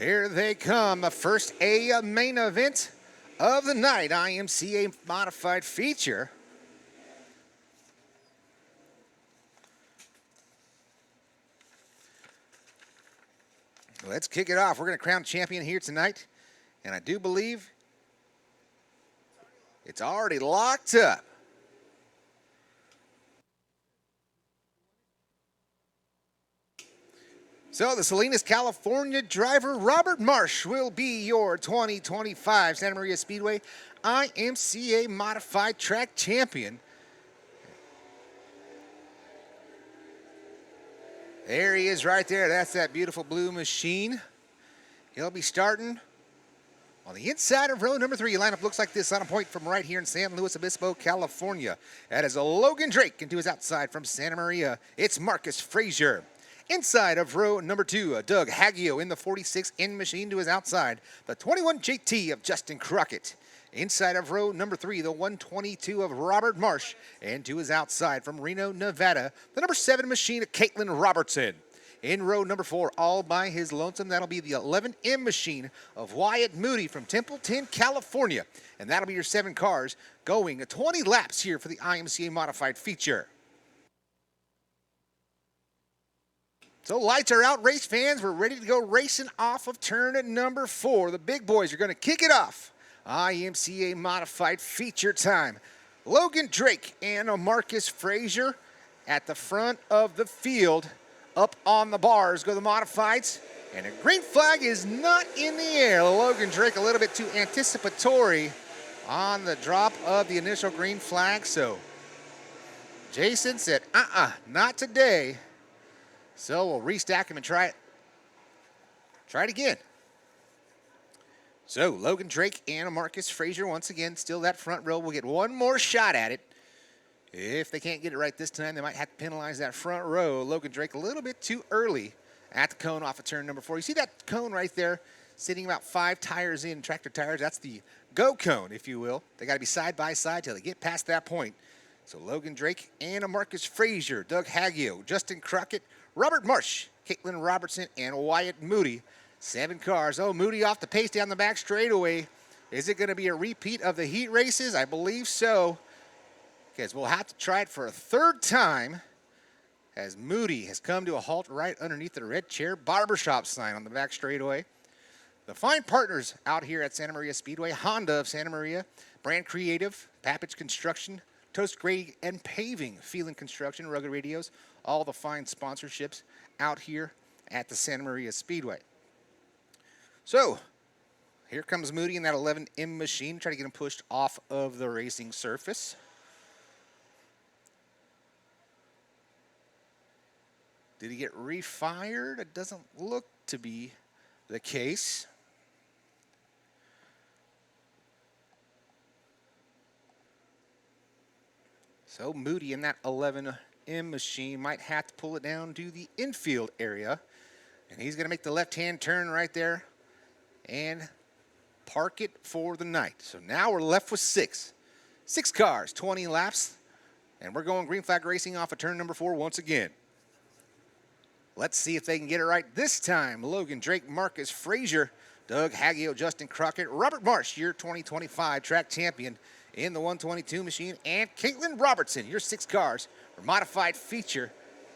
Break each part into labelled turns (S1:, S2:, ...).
S1: Here they come, the first A main event of the night, IMCA modified feature. Let's kick it off. We're going to crown champion here tonight, and I do believe it's already locked up. So the Salinas, California driver Robert Marsh will be your 2025 Santa Maria Speedway IMCA Modified Track Champion. There he is right there. That's that beautiful blue machine. He'll be starting on the inside of row number 3. Lineup looks like this on a point from right here in San Luis Obispo, California. That is a Logan Drake, and to his outside from Santa Maria, it's Marcus Frazier. Inside of row number 2, Doug Haggio in the 46N machine. To his outside, the 21 JT of Justin Crockett. Inside of row number 3, the 122 of Robert Marsh. And to his outside from Reno, Nevada, the number 7 machine of Caitlin Robertson. In row number 4, all by his lonesome, that'll be the 11M machine of Wyatt Moody from Templeton, California. And that'll be your 7 cars going 20 laps here for the IMCA modified feature. So lights are out, race fans. We're ready to go racing off of turn at number 4. The big boys are going to kick it off. IMCA modified feature time. Logan Drake and Marcus Frazier at the front of the field. Up on the bars go the modifieds. And a green flag is not in the air. Logan Drake a little bit too anticipatory on the drop of the initial green flag. So Jason said, not today. So we'll restack him and try it again. So Logan Drake and Marcus Frazier once again, still that front row. We'll get one more shot at it. If they can't get it right this time, they might have to penalize that front row. Logan Drake a little bit too early at the cone off of turn number 4. You see that cone right there sitting about 5 tires in, tractor tires? That's the go cone, if you will. They got to be side by side till they get past that point. So Logan Drake and Marcus Frazier, Doug Haggio, Justin Crockett, Robert Marsh, Caitlin Robertson, and Wyatt Moody. 7 cars. Oh, Moody off the pace down the back straightaway. Is it going to be a repeat of the heat races? I believe so, because we'll have to try it for a 3rd time as Moody has come to a halt right underneath the red chair barbershop sign on the back straightaway. The fine partners out here at Santa Maria Speedway: Honda of Santa Maria, Brand Creative, Papich Construction, Toast Grading and Paving, Phelan Construction, Rugged Radios, all the fine sponsorships out here at the Santa Maria Speedway. So here comes Moody in that 11M machine, try to get him pushed off of the racing surface. Did he get refired? It doesn't look to be the case. So Moody in that 11M machine might have to pull it down to the infield area. And he's going to make the left-hand turn right there and park it for the night. So now we're left with 6. 6 cars, 20 laps. And we're going green flag racing off of turn number 4 once again. Let's see if they can get it right this time. Logan Drake, Marcus Frazier, Doug Haggio, Justin Crockett, Robert Marsh, your 2025 track champion in the 122 machine, and Caitlin Robertson, your 6 cars for modified feature.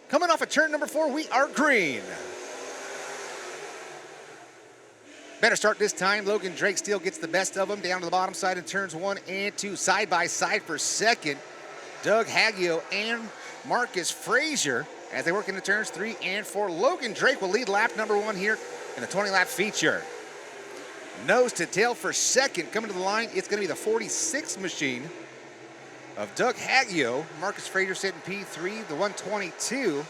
S1: Coming off of turn number 4, we are green. Better start this time. Logan Drake still gets the best of them down to the bottom side in turns 1 and 2, side by side for second. Doug Haggio and Marcus Frazier as they work into turns 3 and 4. Logan Drake will lead lap number 1 here in the 20-lap feature. Nose to tail for second. Coming to the line, it's going to be the 46 machine of Doug Haggio. Marcus Frazier sitting P3, the 122.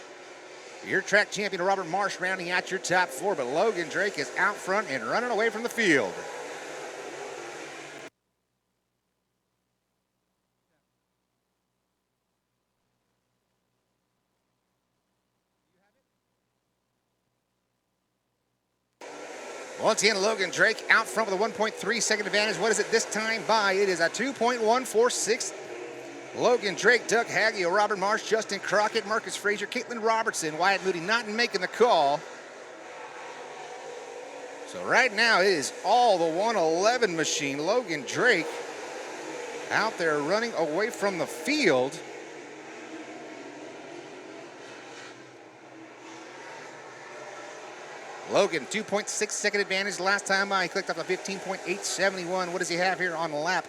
S1: Your track champion, Robert Marsh, rounding out your top 4, but Logan Drake is out front and running away from the field. Once again, Logan Drake out front with a 1.3 second advantage. What is it this time by? It is a 2.146. Logan Drake, Doug Haggio, Robert Marsh, Justin Crockett, Marcus Frazier, Caitlin Robertson, Wyatt Moody not making the call. So right now it is all the 111 machine. Logan Drake out there running away from the field. Logan, 2.6-second advantage last time by. He clicked up a 15.871. What does he have here on lap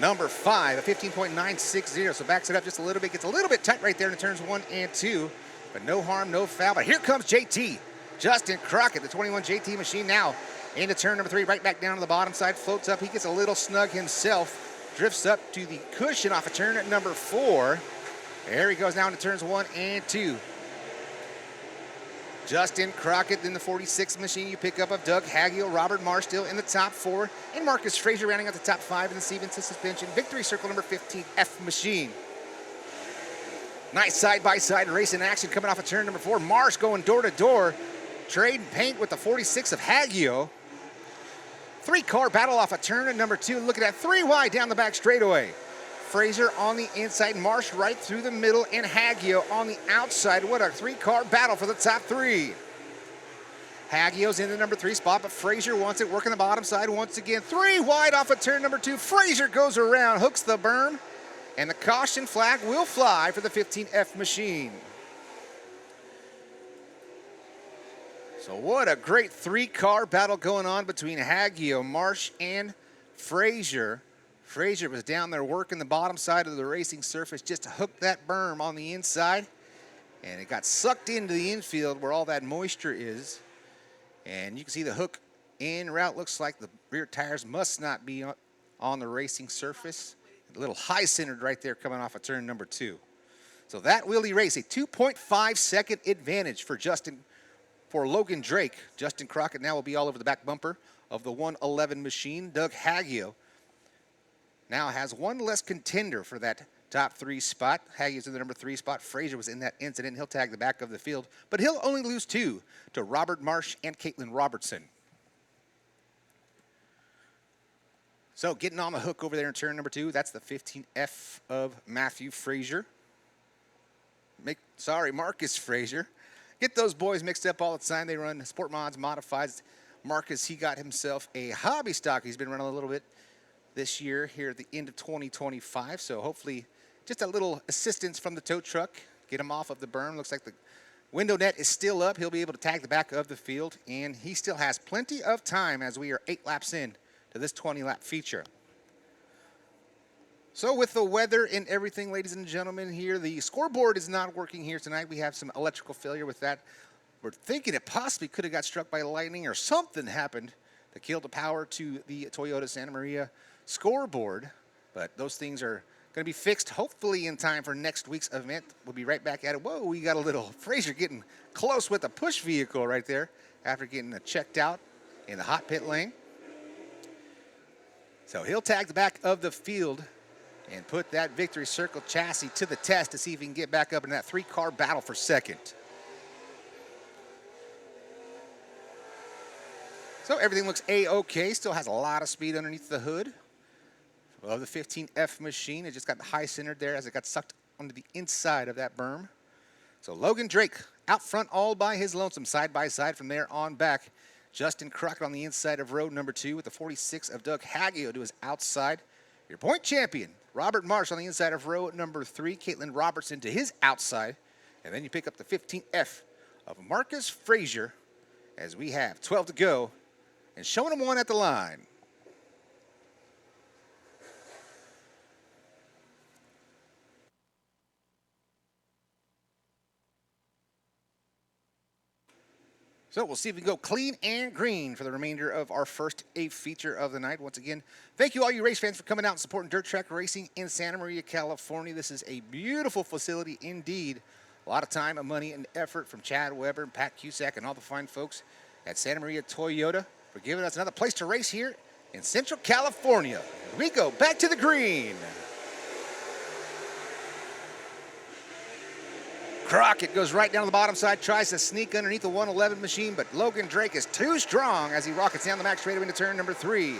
S1: number 5? A 15.960. So backs it up just a little bit. Gets a little bit tight right there in turns 1 and 2. But no harm, no foul. But here comes JT. Justin Crockett, the 21 JT machine now into turn number 3. Right back down to the bottom side. Floats up. He gets a little snug himself. Drifts up to the cushion off of turn at number 4. There he goes now into turns 1 and 2. Justin Crockett in the 46 machine. You pick up of Doug Haggiel, Robert Marsh still in the top 4, and Marcus Frazier rounding out the top 5 in the Stevenson suspension. Victory circle number 15 F machine. Nice side-by-side race in action coming off of turn number 4. Marsh going door to door, trading paint with the 46 of Haggiel. 3-car battle off of turn at number 2. Looking at 3 wide down the back straightaway. Frazier on the inside, Marsh right through the middle, and Haggiel on the outside. What a 3-car battle for the top 3. Haggiel's in the number 3 spot, but Frazier wants it, working the bottom side once again. 3 wide off of turn number 2. Frazier goes around, hooks the berm, and the caution flag will fly for the 15F machine. So what a great 3-car battle going on between Haggiel, Marsh, and Frazier. Frazier was down there working the bottom side of the racing surface just to hook that berm on the inside, and it got sucked into the infield where all that moisture is. And you can see the hook en route. Looks like the rear tires must not be on the racing surface. A little high-centered right there coming off of turn number 2. So that will erase a 2.5-second advantage for Logan Drake. Justin Crockett now will be all over the back bumper of the 111 machine. Doug Haggiel now has 1 less contender for that top 3 spot. Haggie's in the number 3 spot. Frazier was in that incident. He'll tag the back of the field, but he'll only lose 2 to Robert Marsh and Caitlin Robertson. So getting on the hook over there in turn number 2, that's the 15F of Matthew Frazier. Marcus Frazier. Get those boys mixed up all the time. They run Sport Mods Modifieds. Marcus, he got himself a hobby stock. He's been running a little bit this year here at the end of 2025. So hopefully just a little assistance from the tow truck. Get him off of the berm. Looks like the window net is still up. He'll be able to tag the back of the field, and he still has plenty of time as we are 8 laps in to this 20-lap feature. So with the weather and everything, ladies and gentlemen, here, the scoreboard is not working here tonight. We have some electrical failure with that. We're thinking it possibly could have got struck by lightning or something happened that killed the power to the Toyota Santa Maria scoreboard, but those things are going to be fixed hopefully in time for next week's event. We'll be right back at it. Whoa, we got a little Frazier getting close with a push vehicle right there after getting checked out in the hot pit lane. So he'll tag the back of the field and put that Victory Circle chassis to the test to see if he can get back up in that 3-car battle for second. So everything looks A-OK. Still has a lot of speed underneath the hood of the 15F machine. It just got high centered there as it got sucked onto the inside of that berm. So Logan Drake out front all by his lonesome, side by side from there on back. Justin Crockett on the inside of row number 2 with the 46 of Doug Haggiel to his outside. Your point champion, Robert Marsh on the inside of row number 3. Caitlin Robertson to his outside. And then you pick up the 15F of Marcus Frazier as we have 12 to go and showing him 1 at the line. So we'll see if we can go clean and green for the remainder of our first A feature of the night. Once again, thank you all you race fans for coming out and supporting dirt track racing in Santa Maria, California. This is a beautiful facility indeed. A lot of time and money and effort from Chad Weber and Pat Cusack and all the fine folks at Santa Maria Toyota for giving us another place to race here in Central California. We go back to the green. Crockett goes right down to the bottom side, tries to sneak underneath the 111 machine, but Logan Drake is too strong as he rockets down the back straightaway into turn number 3.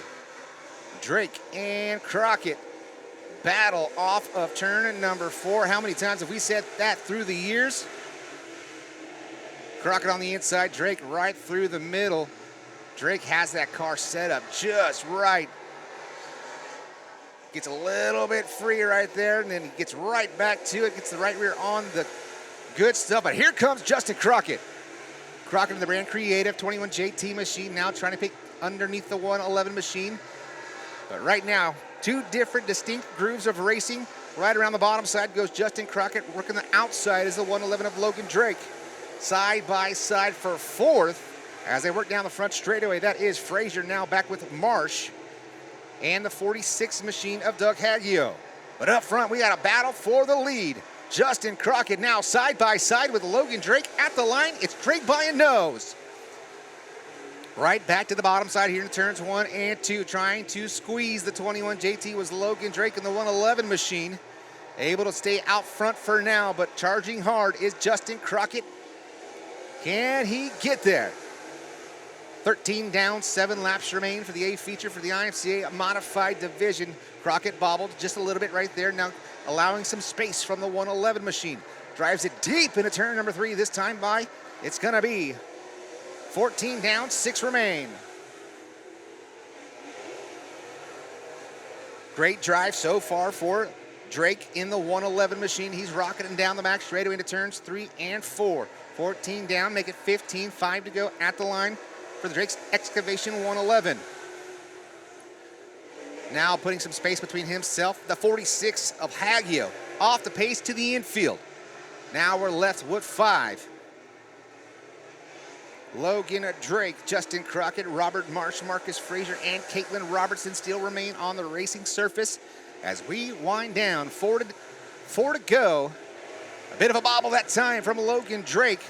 S1: Drake and Crockett battle off of turn number 4. How many times have we said that through the years? Crockett on the inside, Drake right through the middle. Drake has that car set up just right. Gets a little bit free right there, and then he gets right back to it, gets the right rear on the good stuff. But here comes Justin Crockett. Crockett in the brand creative 21 JT machine, now trying to pick underneath the 111 machine. But right now, two different distinct grooves of racing. Right around the bottom side goes Justin Crockett. Working the outside is the 111 of Logan Drake. Side by side for fourth as they work down the front straightaway. That is Frazier now back with Marsh and the 46 machine of Doug Haggio. But up front, we got a battle for the lead. Justin Crockett now side by side with Logan Drake at the line. It's Drake by a nose. Right back to the bottom side here in turns 1 and 2, trying to squeeze the 21 JT was Logan Drake in the 111 machine. Able to stay out front for now, but charging hard is Justin Crockett. Can he get there? 13 down, 7 laps remain for the A feature for the IMCA modified division. Crockett bobbled just a little bit right there, now allowing some space from the 111 machine. Drives it deep into turn number 3, this time by, it's gonna be 14 down, 6 remain. Great drive so far for Drake in the 111 machine. He's rocketing down the back straightaway into turns 3 and 4. 14 down, make it 15, 5 to go at the line for the Drake's Excavation 111. Now putting some space between himself, the 46 of Haggio, off the pace to the infield. Now we're left with 5. Logan Drake, Justin Crockett, Robert Marsh, Marcus Frazier, and Caitlin Robertson still remain on the racing surface as we wind down. 4 to go. A bit of a bobble that time from Logan Drake.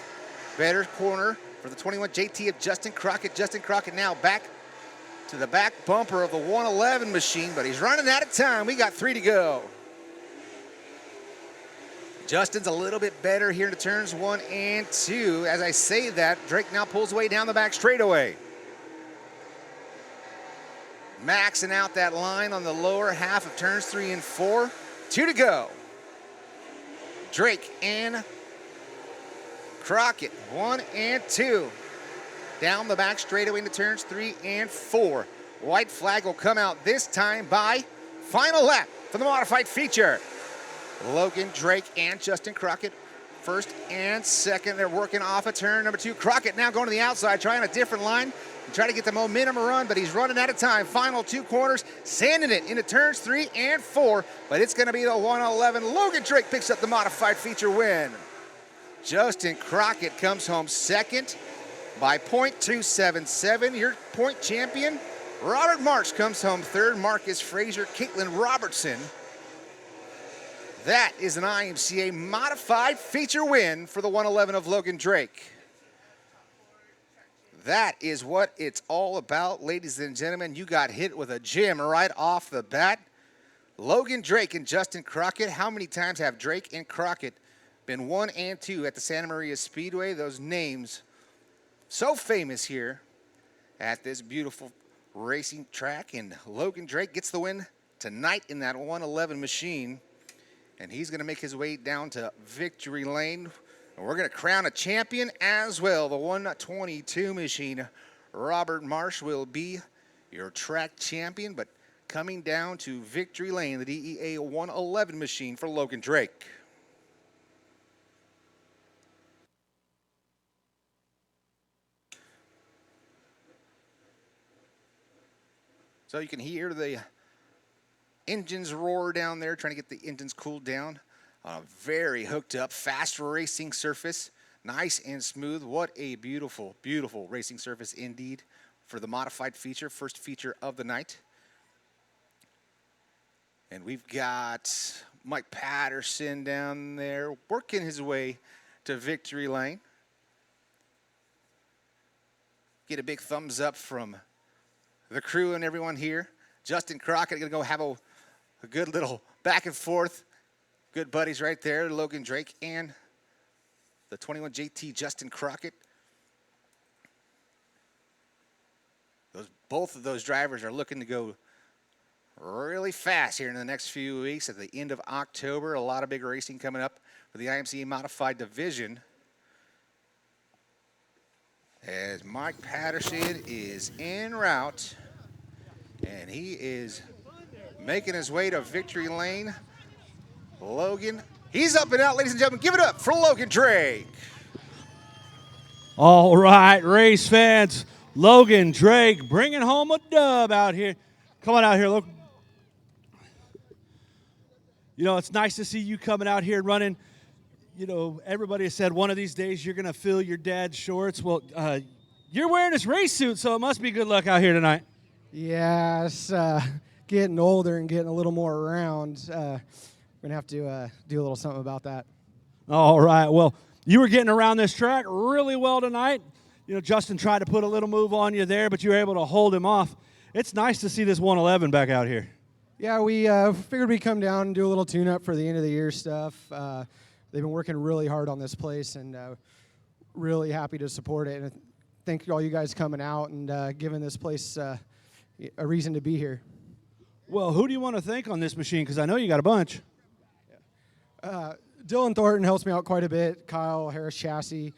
S1: Better corner for the 21 JT of Justin Crockett. Justin Crockett now back to the back bumper of the 111 machine, but he's running out of time. We got 3 to go. Justin's a little bit better here in the turns 1 and 2. As I say that, Drake now pulls away down the back straightaway. Maxing out that line on the lower half of turns 3 and 4. 2 to go. Drake and Crockett, 1 and 2. Down the back straightaway into turns 3 and 4. White flag will come out this time by final lap for the modified feature. Logan Drake and Justin Crockett, first and second. They're working off a turn number 2. Crockett now going to the outside, trying a different line, trying to get the momentum run, but he's running out of time. Final 2 corners, sanding it into turns 3 and 4, but it's going to be the 111. Logan Drake picks up the modified feature win. Justin Crockett comes home second by .277. Your point champion, Robert Marsh, comes home third. Marcus Frazier, Caitlin Robertson. That is an IMCA modified feature win for the 111 of Logan Drake. That is what it's all about, ladies and gentlemen. You got hit with a gem right off the bat. Logan Drake and Justin Crockett. How many times have Drake and Crockett been 1 and 2 at the Santa Maria Speedway? Those names so famous here at this beautiful racing track. And Logan Drake gets the win tonight in that 111 machine. And he's going to make his way down to victory lane. And we're going to crown a champion as well. The 122 machine, Robert Marsh, will be your track champion. But coming down to victory lane, the DEA 111 machine for Logan Drake. So you can hear the engines roar down there, trying to get the engines cooled down on a very hooked up, fast racing surface. Nice and smooth. What a beautiful, beautiful racing surface indeed for the modified feature, first feature of the night. And we've got Mike Patterson down there working his way to victory lane. Get a big thumbs up from the crew and everyone here. Justin Crockett going to go have a good little back and forth. Good buddies right there, Logan Drake and the 21 JT Justin Crockett. Both of those drivers are looking to go really fast here in the next few weeks. At the end of October, a lot of big racing coming up for the IMCA modified division. as Mike Patterson is en route, and he is making his way to victory lane. Logan, he's up and out, ladies and gentlemen. Give it up for Logan Drake.
S2: All right, race fans. Logan Drake bringing home a dub out here. Come on out here, look. You know, it's nice to see you coming out here running. You know, everybody has said one of these days you're going to fill your dad's shorts. Well, you're wearing this race suit, so it must be good luck out here tonight.
S3: Yeah, it's getting older and getting a little more around. We're going to have to do a little something about that.
S2: All right, well, you were getting around this track really well tonight. You know, Justin tried to put a little move on you there, but you were able to hold him off. It's nice to see this 111 back out here.
S3: Yeah, we figured we'd come down and do a little tune-up for the end of the year stuff. They've been working really hard on this place, and really happy to support it. And thank all you guys coming out and giving this place a reason to be here.
S2: Well, who do you want to thank on this machine? Because I know you got a bunch.
S3: Dylan Thornton helps me out quite a bit. Kyle, Harris Chassis,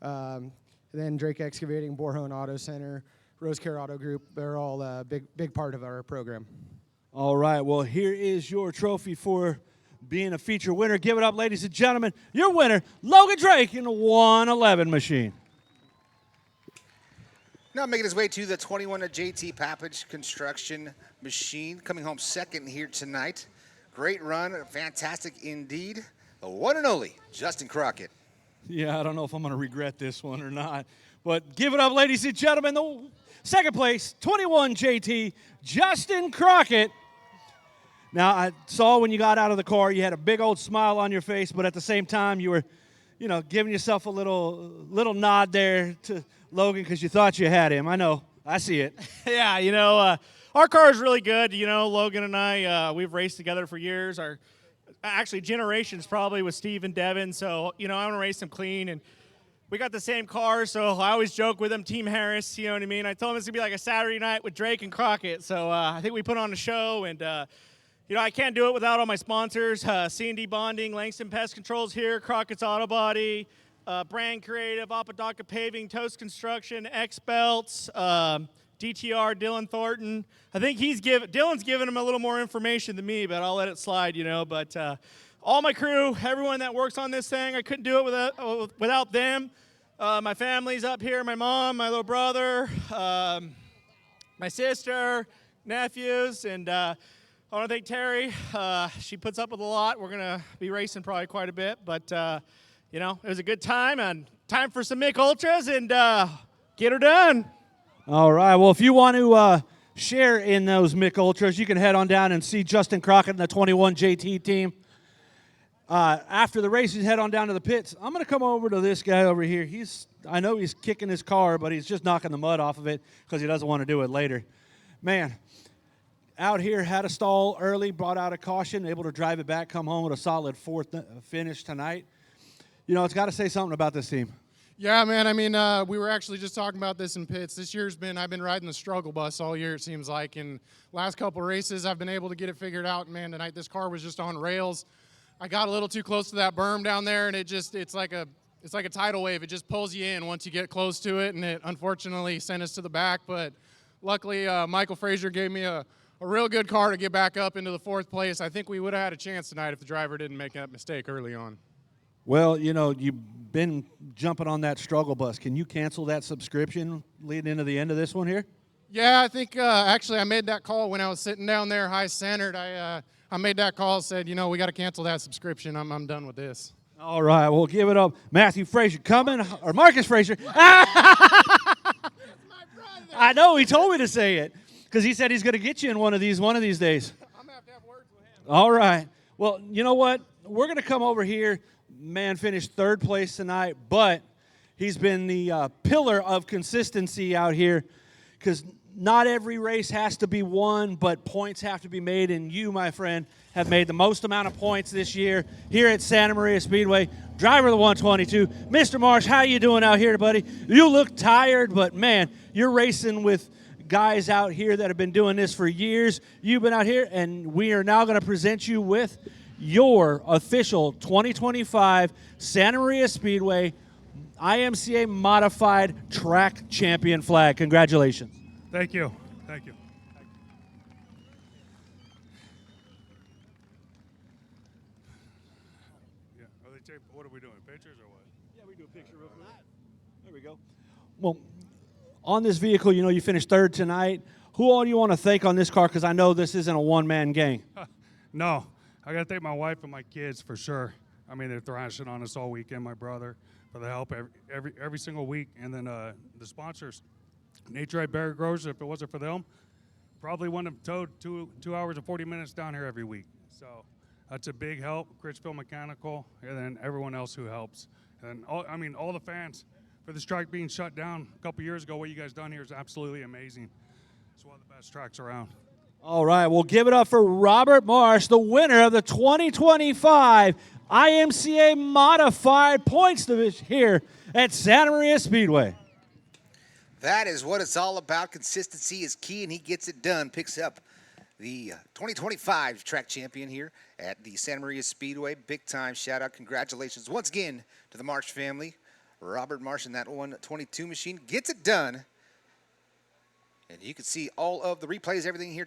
S3: then Drake Excavating, Borhone Auto Center, Rose Care Auto Group. They're all a big part of our program.
S2: All right, well, here is your trophy for being a feature winner. Give it up, ladies and gentlemen. Your winner, Logan Drake in the 111 machine.
S1: Now making his way to the 21 JT Papage Construction machine, coming home second here tonight. Great run, fantastic indeed. The one and only Justin Crockett.
S2: Yeah, I don't know if I'm going to regret this one or not. But give it up, ladies and gentlemen. The second place, 21 JT, Justin Crockett. Now, I saw when you got out of the car, you had a big old smile on your face, but at the same time, you were, you know, giving yourself a little nod there to Logan because you thought you had him. I know. I see it.
S4: Yeah, you know, our car is really good. You know, Logan and I, we've raced together for years. Actually, generations probably with Steve and Devin. So, you know, I want to race them clean. And we got the same car, so I always joke with him, Team Harris, you know what I mean? I told him it's going to be like a Saturday night with Drake and Crockett. So I think we put on a show. And, you know, I can't do it without all my sponsors. C&D Bonding, Langston Pest Controls here, Crockett's Auto Body, Brand Creative, Apodaca Paving, Toast Construction, X Belts, DTR, Dylan Thornton. I think Dylan's giving him a little more information than me, but I'll let it slide, you know. But all my crew, everyone that works on this thing, I couldn't do it without them. My family's up here, my mom, my little brother, my sister, nephews, and I want to thank Terry. She puts up with a lot. We're going to be racing probably quite a bit, but, you know, it was a good time, and time for some Mick Ultras, and get her done.
S2: All right. Well, if you want to share in those Mick Ultras, you can head on down and see Justin Crockett and the 21 JT team. After the race, you head on down to the pits. I'm going to come over to this guy over here. I know he's kicking his car, but he's just knocking the mud off of it because he doesn't want to do it later. Man, out here, had a stall early, brought out a caution, able to drive it back, come home with a solid fourth finish tonight. You know, it's got to say something about this team.
S5: Yeah, man. I mean, we were actually just talking about this in pits. This year's I've been riding the struggle bus all year, it seems like. And last couple races, I've been able to get it figured out. Man, tonight this car was just on rails. I got a little too close to that berm down there, and it's like a tidal wave. It just pulls you in once you get close to it, and it unfortunately sent us to the back. But luckily, Michael Frazier gave me a real good car to get back up into the fourth place. I think we would have had a chance tonight if the driver didn't make that mistake early on.
S2: Well, you know, you've been jumping on that struggle bus. Can you cancel that subscription leading into the end of this one here?
S5: Yeah, I think actually I made that call when I was sitting down there high-centered. I made that call, said, you know, we got to cancel that subscription. I'm done with this.
S2: All right, we'll give it up. Matthew Frazier coming, or Marcus Frazier. I know, he told me to say it because he said he's going to get you in one of these days.
S5: I'm going to have words with him.
S2: All right. Well, you know what? We're going to come over here. Man finished third place tonight, but he's been the pillar of consistency out here because not every race has to be won, but points have to be made, and you, my friend, have made the most amount of points this year here at Santa Maria Speedway. Driver of the 122, Mr. Marsh, how you doing out here, buddy? You look tired, but, man, you're racing with guys out here that have been doing this for years. You've been out here, and we are now going to present you with your official 2025 Santa Maria Speedway IMCA Modified Track Champion flag. Congratulations.
S6: Thank you. Thank you. Yeah. What are we doing? Pictures or what?
S2: Yeah, we do a picture real quick. There we go. Well, on this vehicle, you know, you finished third tonight. Who all do you want to thank on this car? Because I know this isn't a one-man gang.
S6: No. I got to thank my wife and my kids for sure. I mean, they're thrashing on us all weekend, my brother, for the help every single week. And then the sponsors, Nature Bear Growers, if it wasn't for them, probably wouldn't have towed 2 hours and 40 minutes down here every week. So that's a big help. Critchfield Mechanical, and then everyone else who helps. And all the fans for this track being shut down a couple years ago. What you guys done here is absolutely amazing. It's one of the best tracks around.
S2: All right, we'll give it up for Robert Marsh, the winner of the 2025 IMCA Modified Points Division here at Santa Maria Speedway.
S1: That is what it's all about. Consistency is key, and he gets it done. Picks up the 2025 track champion here at the Santa Maria Speedway. Big time shout out. Congratulations once again to the Marsh family. Robert Marsh in that 122 machine gets it done. And you can see all of the replays, everything here.